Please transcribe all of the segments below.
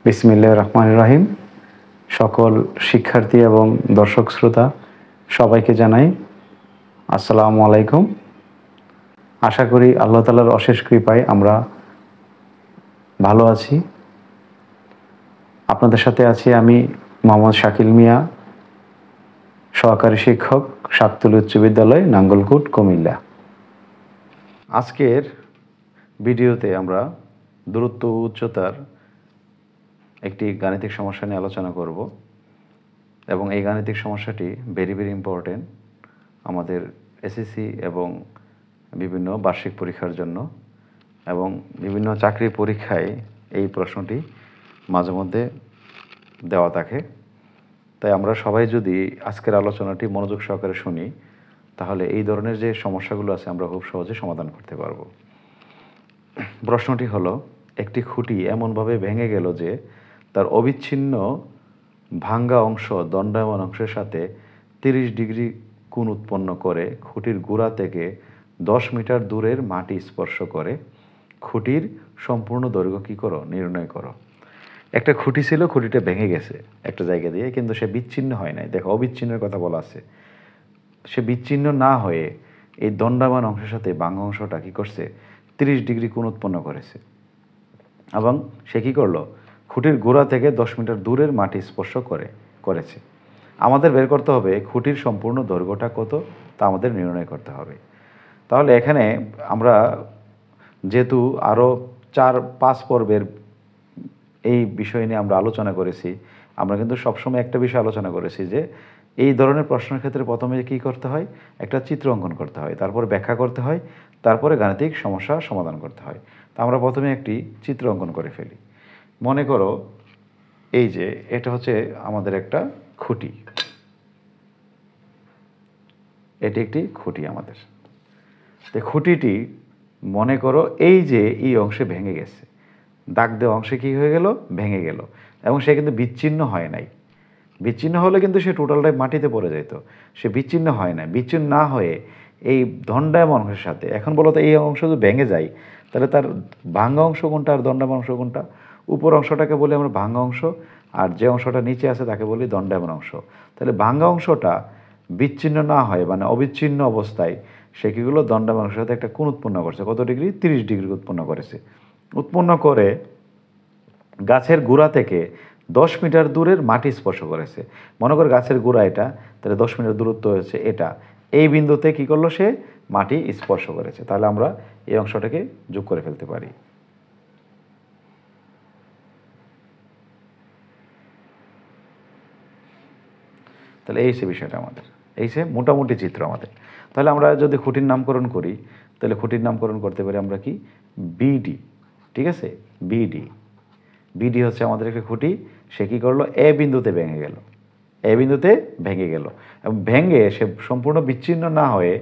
বিসমিল্লাহির রহমানির রহিম। সকল শিক্ষার্থী এবং দর্শক শ্রোতা সবাইকে জানাই আসসালামু আলাইকুম। আশা করি আল্লাহ তাআলার অশেষ কৃপায় আমরা ভালো আছি। আপনাদের সাথে আছি আমি মোহাম্মদ শাকিল মিয়া, সহকারী শিক্ষক, সাততলী উচ্চ বিদ্যালয়, নাঙ্গলকোট, কুমিল্লা। আজকের ভিডিওতে আমরা দূরত্ব ও উচ্চতার একটি গাণিতিক সমস্যা নিয়ে আলোচনা করব এবং এই গাণিতিক সমস্যাটি ভেরি ইম্পর্টেন্ট আমাদের এসএসসি এবং বিভিন্ন বার্ষিক পরীক্ষার জন্য এবং বিভিন্ন চাকরির পরীক্ষায় এই প্রশ্নটি মাঝে মধ্যে দেওয়া থাকে। তাই আমরা সবাই যদি আজকের আলোচনাটি মনোযোগ সহকারে শুনি তাহলে এই ধরনের যে সমস্যাগুলো আছে আমরা খুব সহজে সমাধান করতে পারব। প্রশ্নটি হলো, একটি খুঁটি এমনভাবে ভেঙে গেল যে তার অবিচ্ছিন্ন ভাঙ্গা অংশ দণ্ডায়মান অংশের সাথে 30 ডিগ্রি কোণ উৎপন্ন করে খুঁটির গোড়া থেকে 10 মিটার দূরের মাটি স্পর্শ করে। খুঁটির সম্পূর্ণ দৈর্ঘ্য কী করো, নির্ণয় করো। একটা খুঁটি ছিল, খুঁটিটা ভেঙে গেছে একটা জায়গা দিয়ে, কিন্তু সে বিচ্ছিন্ন হয় নাই। দেখো, অবিচ্ছিন্নের কথা বলা আছে। সে বিচ্ছিন্ন না হয়ে এই দণ্ডায়মান অংশের সাথে ভাঙ্গা অংশটা কী করছে, 30 ডিগ্রি কোণ উৎপন্ন করেছে এবং সে কী করলো, খুঁটির গোড়া থেকে 10 মিটার দূরের মাটি স্পর্শ করেছে। আমাদের বের করতে হবে খুঁটির সম্পূর্ণ দৈর্ঘ্যটা কত, তা আমাদের নির্ণয় করতে হবে। তাহলে এখানে আমরা যেহেতু আরও 4-5 পর্বের এই বিষয় নিয়ে আমরা আলোচনা করেছি, আমরা কিন্তু সবসময় একটা বিষয় আলোচনা করেছি যে এই ধরনের প্রশ্নের ক্ষেত্রে প্রথমে কী করতে হয়, একটা চিত্র অঙ্কন করতে হয়, তারপর ব্যাখ্যা করতে হয়, তারপরে গাণিতিক সমস্যা সমাধান করতে হয়। তা আমরা প্রথমে একটি চিত্র অঙ্কন করে ফেলি। মনে করো এই যে এটা হচ্ছে আমাদের একটা খুঁটি, এটি একটি খুঁটি আমাদের। তো খুঁটিটি মনে করো এই যে এই অংশে ভেঙে গেছে, দাগ দেওয়া অংশে কী হয়ে গেল, ভেঙে গেল এবং সে কিন্তু বিচ্ছিন্ন হয় নাই। বিচ্ছিন্ন হলে কিন্তু সে টোটালটাই মাটিতে পড়ে যেত। সে বিচ্ছিন্ন হয় না। বিচ্ছিন্ন না হয়ে এই দণ্ডায়মান অংশের সাথে, এখন বলো তো এই অংশ যদি ভেঙে যায় তাহলে তার ভাঙ্গা অংশ কোনটা আর দণ্ডায়মান অংশ কোনটা? উপর অংশটাকে বলি আমরা ভাঙ্গা অংশ, আর যে অংশটা নিচে আছে তাকে বলি দণ্ডায়মান অংশ। তাহলে ভাঙ্গা অংশটা বিচ্ছিন্ন না হয় মানে অবিচ্ছিন্ন অবস্থায় সে কীগুলো দণ্ডায়মান অংশের সাথে একটা কোণ উৎপন্ন করছে। কত ডিগ্রি? 30 ডিগ্রি উৎপন্ন করেছে। উৎপন্ন করে গাছের গোড়া থেকে 10 মিটার দূরের মাটি স্পর্শ করেছে। মনে করো গাছের গোড়া এটা, তাহলে 10 মিটার দূরত্ব হয়েছে এটা। এই বিন্দুতে কী করলো, সে মাটি স্পর্শ করেছে। তাহলে আমরা এই অংশটাকে যোগ করে ফেলতে পারি। তাহলে এই সে বিষয়টা আমাদের, এই সে মোটামুটি চিত্র আমাদের। তাহলে আমরা যদি খুঁটির নামকরণ করি তাহলে খুঁটির নামকরণ করতে পারি আমরা কি, বিডি। ঠিক আছে, বিডি। বিডি হচ্ছে আমাদের একটা খুঁটি। সে কী করলো, এ বিন্দুতে ভেঙে গেল, এ বিন্দুতে ভেঙে গেল এবং ভেঙে সে সম্পূর্ণ বিচ্ছিন্ন না হয়ে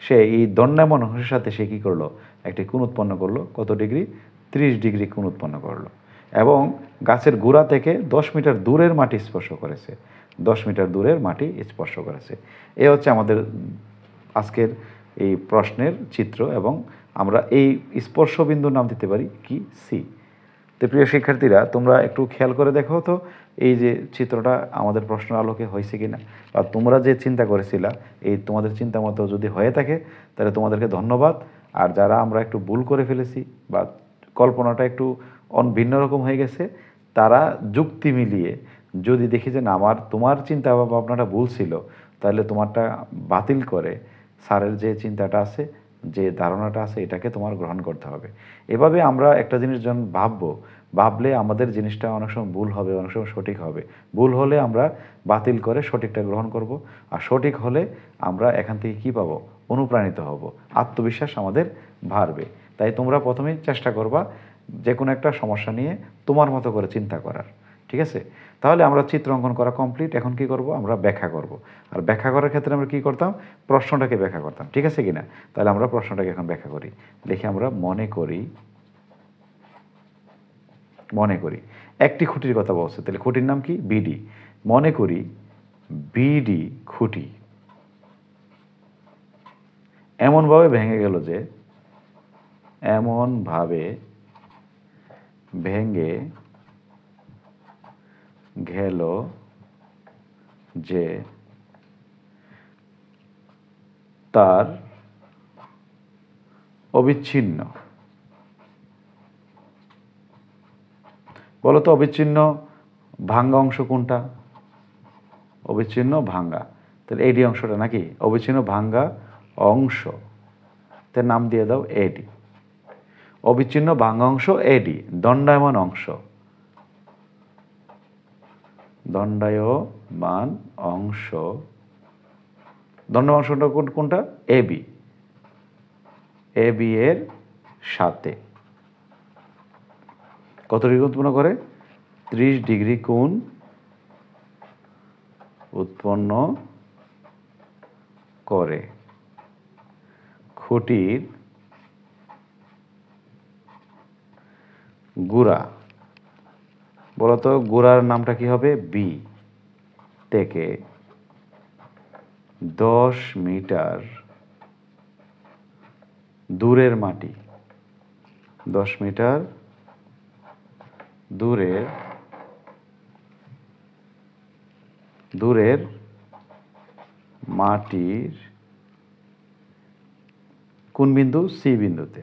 সে এই দণ্ডায়মান অংশের সাথে সে কী করলো, একটি কোণ উৎপন্ন করলো। কত ডিগ্রি? 30 ডিগ্রি কোণ উৎপন্ন করলো এবং গাছের গোড়া থেকে 10 মিটার দূরের মাটি স্পর্শ করেছে। 10 মিটার দূরের মাটি স্পর্শ করেছে। এ হচ্ছে আমাদের আজকের এই প্রশ্নের চিত্র এবং আমরা এই স্পর্শবিন্দুর নাম দিতে পারি কি, সি। তো প্রিয় শিক্ষার্থীরা, তোমরা একটু খেয়াল করে দেখো তো এই যে চিত্রটা আমাদের প্রশ্নের আলোকে হয়েছে কি না, বা তোমরা যে চিন্তা করেছিলা এই তোমাদের চিন্তা মতো যদি হয়ে থাকে তাহলে তোমাদেরকে ধন্যবাদ। আর যারা আমরা একটু ভুল করে ফেলেছি বা কল্পনাটা একটু ভিন্ন রকম হয়ে গেছে, তারা যুক্তি মিলিয়ে যদি দেখি যে না তোমার চিন্তা ভাবনাটা ভুল ছিল, তাহলে তোমারটা বাতিল করে স্যারের যে চিন্তাটা আছে, যে ধারণাটা আছে, এটাকে তোমার গ্রহণ করতে হবে। এভাবে আমরা একটা জিনিস যখন ভাবলে আমাদের জিনিসটা অনেক সময় ভুল হবে, অনেক সময় সঠিক হবে। ভুল হলে আমরা বাতিল করে সঠিকটা গ্রহণ করব, আর সঠিক হলে আমরা এখান থেকে কী পাবো, অনুপ্রাণিত হব, আত্মবিশ্বাস আমাদের বাড়বে। তাই তোমরা প্রথমেই চেষ্টা করবা যে কোনো একটা সমস্যা নিয়ে তোমার মতো করে চিন্তা করার। ঠিক আছে, তাহলে আমরা চিত্র অঙ্কন করা কমপ্লিট। এখন কি করব, আমরা ব্যাখ্যা করব। আর ব্যাখ্যা করার ক্ষেত্রে আমরা কি করতাম, প্রশ্নটাকে ব্যাখ্যা করতাম। ঠিক আছে কিনা? তাহলে আমরা প্রশ্নটাকে এখন ব্যাখ্যা করি। লিখে আমরা মনে করি একটি খুঁটির কথা বলছে, তাহলে খুঁটির নাম কি, বিডি। মনে করি বিডি খুঁটি এমনভাবে ভেঙে গেল যে তার অবিচ্ছিন্ন, বলতো অবিচ্ছিন্ন ভাঙ্গা অংশ কোনটা? অবিচ্ছিন্ন ভাঙ্গা, তাহলে এডি অংশটা নাকি অবিচ্ছিন্ন ভাঙ্গা অংশ, তার নাম দিয়ে দাও এডি। অবিচ্ছিন্ন ভাঙ্গা অংশ এডি, দণ্ডায়মান অংশ, দণ্ডায়মান অংশ, দণ্ডায়মান অংশটা কোনটা? এবি, এবি এর সাথে কত ডিগ্রি উৎপন্ন করে? 30 ডিগ্রি কোণ উৎপন্ন করে। খুঁটির গুড়া, বলতো গুড়ার নামটা কি হবে? বি থেকে 10 মিটার দূরের মাটি, 10 মিটার দূরের মাটির কোন বিন্দু? সি বিন্দুতে,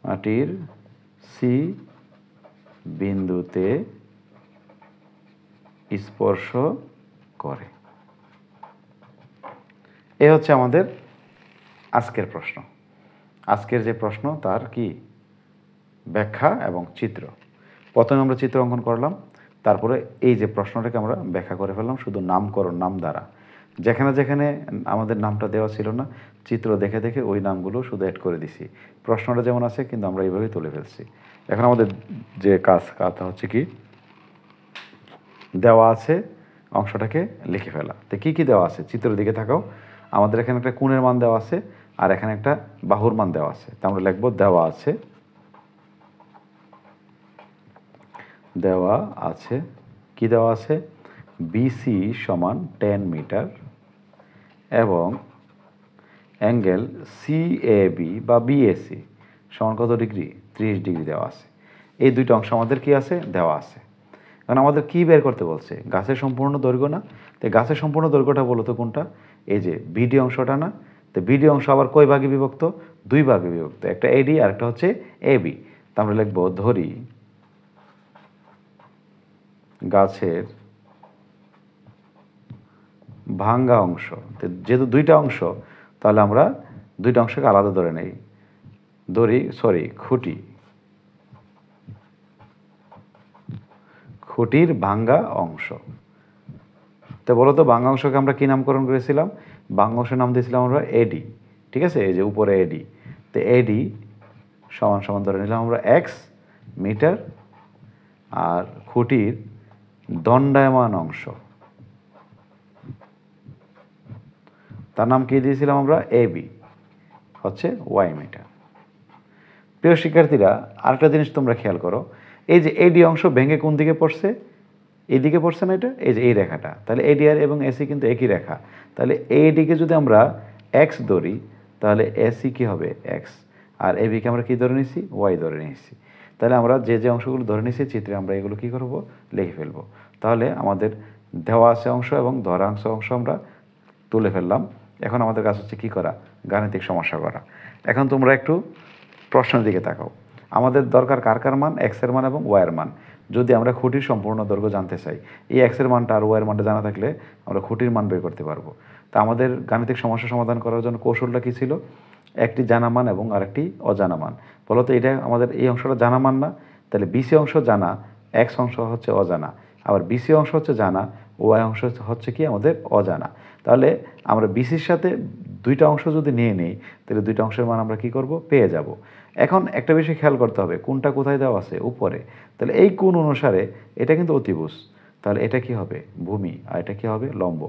মাটির সি বিন্দুতে স্পর্শ করে। এ হচ্ছে আমাদের আজকের প্রশ্ন। আজকের যে প্রশ্ন তার কি ব্যাখ্যা এবং চিত্র। প্রথমে আমরা চিত্র অঙ্কন করলাম, তারপরে এই যে প্রশ্নটাকে আমরা ব্যাখ্যা করে ফেললাম শুধু নামকরণ, নাম দ্বারা। যেখানে যেখানে আমাদের নামটা দেওয়া ছিল না, চিত্র দেখে দেখে ওই নামগুলো শুধু অ্যাড করে দিছি। প্রশ্নটা যেমন আছে কিন্তু আমরা এইভাবেই তুলে ফেলছি। এখন আমাদের যে কাজটা হচ্ছে কি, দেওয়া আছে অংশটাকে লিখে ফেলা। তো কী কী দেওয়া আছে চিত্রের দিকে থাকাও। আমাদের এখানে একটা কোণের মান দেওয়া আছে, আর এখানে একটা বাহুর মান দেওয়া আছে। তা আমরা লিখব দেওয়া আছে, দেওয়া আছে, কি দেওয়া আছে? বিসি সমান 10 মিটার এবং অ্যাঙ্গেল সিএবি বা বিএসি সমান কত ডিগ্রি? 30 ডিগ্রি দেওয়া আছে। এই দুইটা অংশ আমাদের কি আছে? দেওয়া আছে। কারণ আমাদের কি বের করতে বলছে? গাছের সম্পূর্ণ দৈর্ঘ্য না? তো গাছের সম্পূর্ণ দৈর্ঘ্যটা বলতো কোনটা? এই যে বিডি অংশটা না? তো বিডি অংশ আবার কয় ভাগে বিভক্ত? 2 ভাগে বিভক্ত, একটা এডি আর একটা হচ্ছে এবি। তা আমরা লিখবো ধরি গাছের ভাঙ্গা অংশ, যেহেতু দুইটা অংশ তাহলে আমরা দুইটা অংশকে আলাদা ধরে নেই। খুঁটির ভাঙ্গা অংশ। তো বলতো ভাঙ্গা অংশকে আমরা কি নামকরণ করেছিলাম? ভাঙ্গা অংশের নাম দিয়েছিলাম আমরা এডি, ঠিক আছে? এই যে উপরে এডি। তো এডি সমান সমান ধরে নিলাম আমরা এক্স মিটার, আর খুঁটির দণ্ডায়মান অংশ তার নাম কি দিয়েছিলাম আমরা? এবি, হচ্ছে ওয়াই মিটার। প্রিয় শিক্ষার্থীরা, আরেকটা জিনিস তোমরা খেয়াল করো, এই যে এডি অংশ ভেঙে কোন দিকে পড়ছে? এইদিকে পড়ছে না এটা? এই যে এই রেখাটা, তাহলে এডিআর এবং এসি কিন্তু একই রেখা। তাহলে এডিকে যদি আমরা এক্স ধরি তাহলে এসি কি হবে? এক্স। আর এবিকে আমরা কি ধরে নিয়েছি? ওয়াই ধরে নিয়েছি। তাহলে আমরা যে যে অংশগুলো ধরে নিয়েছি চিত্রে আমরা এগুলো কি করব? লিখে ফেলবো। তাহলে আমাদের দেওয়া আছে অংশ এবং ধরা অংশ আমরা তুলে ফেললাম। এখন আমাদের কাজ হচ্ছে কি করা? গাণিতিক সমস্যা করা। এখন তোমরা একটু প্রশ্নের দিকে তাকাও। আমাদের দরকার কার কার মান? এক্সের মান এবং ওয়াইয়ের মান। যদি আমরা খুঁটির সম্পূর্ণ দৈর্ঘ্য জানতে চাই, এই এক্সের মানটা আর ওয়াইয়ের মানটা জানা থাকলে আমরা খুঁটির মান বের করতে পারবো। তা আমাদের গাণিতিক সমস্যা সমাধান করার জন্য কৌশলটা কী ছিল? একটি জানা মান এবং আরেকটি অজানা মান। বলতো এটা আমাদের এই অংশটা জানা মান না? তাহলে বিসি অংশ জানা, এক্স অংশ হচ্ছে অজানা। আবার বিসি অংশ হচ্ছে জানা, ওয়াই অংশ হচ্ছে কি আমাদের অজানা। তাহলে আমরা বিসির সাথে দুইটা অংশ যদি নিয়ে নিই তাহলে দুইটা অংশের মান আমরা কি করব? পেয়ে যাব। এখন একটা বিষয় খেয়াল করতে হবে, কোনটা কোথায় দেওয়া আছে? উপরে। তাহলে এই কোণ অনুসারে এটা কিন্তু অতিভুজ, তাহলে এটা কি হবে? ভূমি, আর এটা কি হবে? লম্ব,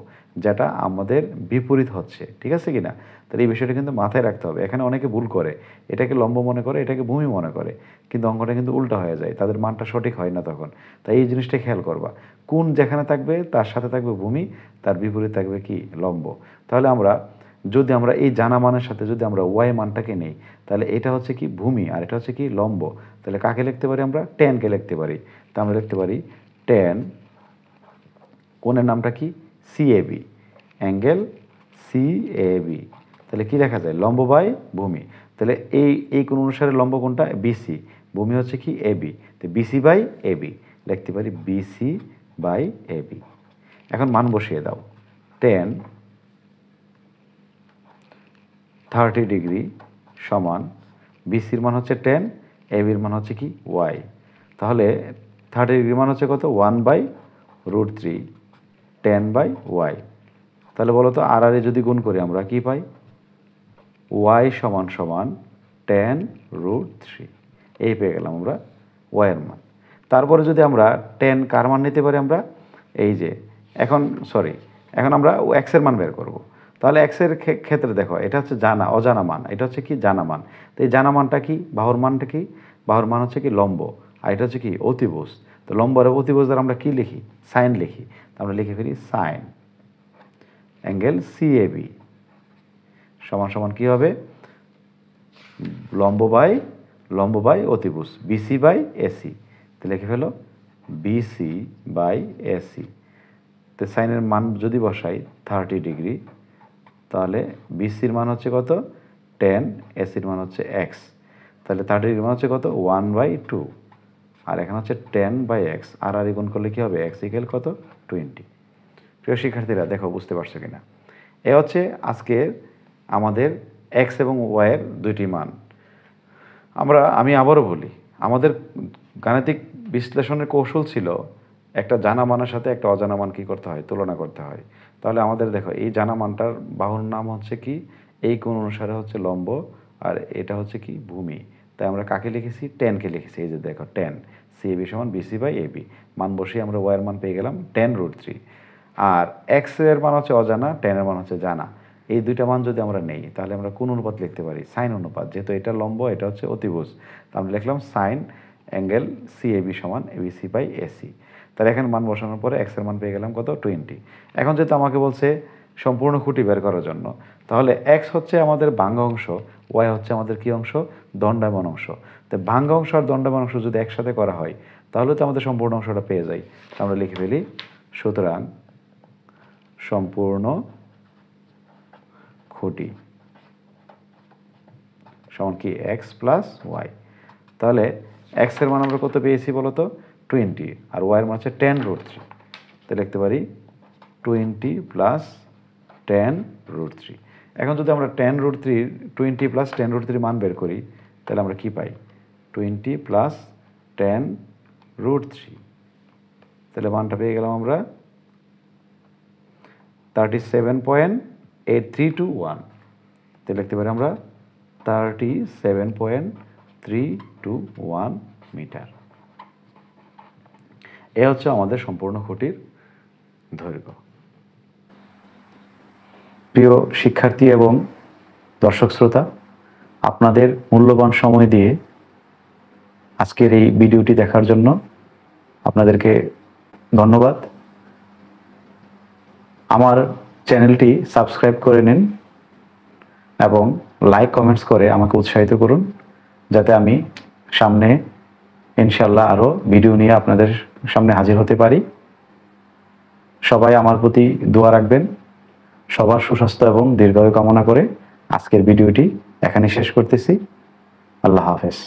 যেটা আমাদের বিপরীত হচ্ছে, ঠিক আছে কি না? তাহলে এই বিষয়টা কিন্তু মাথায় রাখতে হবে। এখানে অনেকে ভুল করে, এটাকে লম্ব মনে করে, এটাকে ভূমি মনে করে, কিন্তু অঙ্কটা কিন্তু উল্টা হয়ে যায়, তাদের মানটা সঠিক হয় না তখন। তাই এই জিনিসটা খেয়াল করবা, কোণ যেখানে থাকবে তার সাথে থাকবে ভূমি, তার বিপরীত থাকবে কি? লম্ব। তাহলে যদি আমরা এই জানা মানের সাথে যদি আমরা ওয়াই মানটাকে নেই তাহলে এটা হচ্ছে কি? ভূমি, আর এটা হচ্ছে কি? লম্ব। তাহলে কাকে লিখতে পারি আমরা? টেনকে লিখতে পারি। তা আমরা লিখতে পারি টেন কোণের নামটা কি সিএবি, অ্যাঙ্গেল সিএবি। তাহলে কি দেখা যায় লম্ব বাই ভূমি, তাহলে এই কোণ অনুসারে লম্ব কোণটা বিসি, ভূমি হচ্ছে কি এবি, তো বিসি বাই এবি লিখতে পারি বিসি বাই এবি। এখন মান বসিয়ে দাও, টেন 30 ডিগ্রি সমান বিসির মান হচ্ছে 10, এবির মান হচ্ছে কি ওয়াই। তাহলে 30 ডিগ্রি মান হচ্ছে কত 1/√3 10/y। তাহলে বলো তো আর যদি গুণ করি আমরা কি পাই, y সমান সমান 10√3, এই পেয়ে গেলাম আমরা y এর মান। তারপরে যদি আমরা 10 কার মান নিতে পারি আমরা, এই যে এখন আমরা x এর মান বের করব। তাহলে x এর ক্ষেত্রে দেখো এটা হচ্ছে অজানা মান, এটা হচ্ছে কি জানা মান। তো এই জানা মানটা কি, বাহুর মানটা কি, বাহুর মান হচ্ছে কি লম্ব, আর এটা হচ্ছে কি অতিভুজ। তো লম্ব আর অতিভুজ দ্বারা আমরা কি লিখি, সাইন লিখি। তো আমরা লিখে ফেলি সাইন অ্যাঙ্গেল সিএবি সমান সমান কি হবে, লম্ব বাই অতিভুজ বিসি বাই এসি। তো লিখে ফেলো বিসি বাই এসি। তো সাইনের মান যদি বসাই 30 ডিগ্রি, তাহলে বিসির মান হচ্ছে কত 10, এসির মান হচ্ছে এক্স। তাহলে 30 ডিগ্রি মান হচ্ছে কত 1/2, আর এখানে হচ্ছে 10/x, আর গুণ করলে কি হবে x ইকুয়াল কত 20। প্রিয় শিক্ষার্থীরা দেখো বুঝতে পারছো কিনা, এ হচ্ছে আজকের আমাদের x এবং y এর দুইটি মান। আমি আবারও বলি, আমাদের গাণিতিক বিশ্লেষণের কৌশল ছিল একটা জানা মানের সাথে একটা অজানা মান কি করতে হয়, তুলনা করতে হয়। তাহলে আমাদের দেখো এই জানা মানটার বাহুর নাম হচ্ছে কি, এই কোণ অনুসারে হচ্ছে লম্ব, আর এটা হচ্ছে কি ভূমি। তাই আমরা কাকে লিখেছি, 10কে লিখেছি। এই যে দেখো 10 সিএবি সমান বিসি বাই এবি, মান বসিয়ে আমরা ওয়াই এর মান পেয়ে গেলাম 10√3। আর এক্স এর মান হচ্ছে অজানা, 10 এর মান হচ্ছে জানা। এই দুইটা মান যদি আমরা নেই তাহলে আমরা কোন অনুপাত লিখতে পারি, সাইন অনুপাত। যেহেতু এটা লম্ব, এটা হচ্ছে অতিভুজ, তো আমরা লিখলাম সাইন অ্যাঙ্গেল সিএবি সমান এবিসি বাই এসি। তাহলে এখানে মান বসানোর পরে এক্স এর মান পেয়ে গেলাম কত 20। এখন যেহেতু আমাকে বলছে সম্পূর্ণ খুঁটি বের করার জন্য, তাহলে এক্স হচ্ছে আমাদের ভাঙ্গা অংশ, ওয়াই হচ্ছে আমাদের কি অংশ, দণ্ডায়মান অংশ। তো ভাঙ্গা অংশ আর দণ্ডায়মান অংশ যদি একসাথে করা হয় তাহলে তো আমাদের সম্পূর্ণ অংশটা পেয়ে যাই। আমরা লিখে ফেলি, সুতরাং সম্পূর্ণ খুঁটি সমান কি এক্স প্লাস ওয়াই। তাহলে এক্স এর মান আমরা কত পেয়েছি বলতো 20, আর ওয়াই এর মান হচ্ছে 10√3। তো লিখতে পারি 20 প্লাস 10√3। এখন যদি আমরা 20 প্লাস 10√3 মান বের করি তাহলে আমরা কি পাই, 20 প্লাস 10√3। তাহলে মানটা পেয়ে গেলাম আমরা 37.8321। তো লিখতে পারি আমরা 37.321 মিটার। এ হচ্ছে আমাদের সম্পূর্ণ খুঁটির দৈর্ঘ্য। প্রিয় শিক্ষার্থী এবং দর্শক শ্রোতা, আপনাদের মূল্যবান সময় দিয়ে আজকের এই ভিডিওটি দেখার জন্য আপনাদেরকে ধন্যবাদ। আমার চ্যানেলটি সাবস্ক্রাইব করে নিন এবং লাইক কমেন্টস করে আমাকে উৎসাহিত করুন, যাতে আমি সামনে ইনশাল্লাহ আরও ভিডিও নিয়ে আপনাদের সামনে হাজির হতে পারি। সবাই আমার প্রতি দোয়া রাখবেন। সবার সুস্বাস্থ্য এবং দীর্ঘায়ু কামনা করে আজকের ভিডিওটি এখানে শেষ করতেছি। আল্লাহ হাফেজ।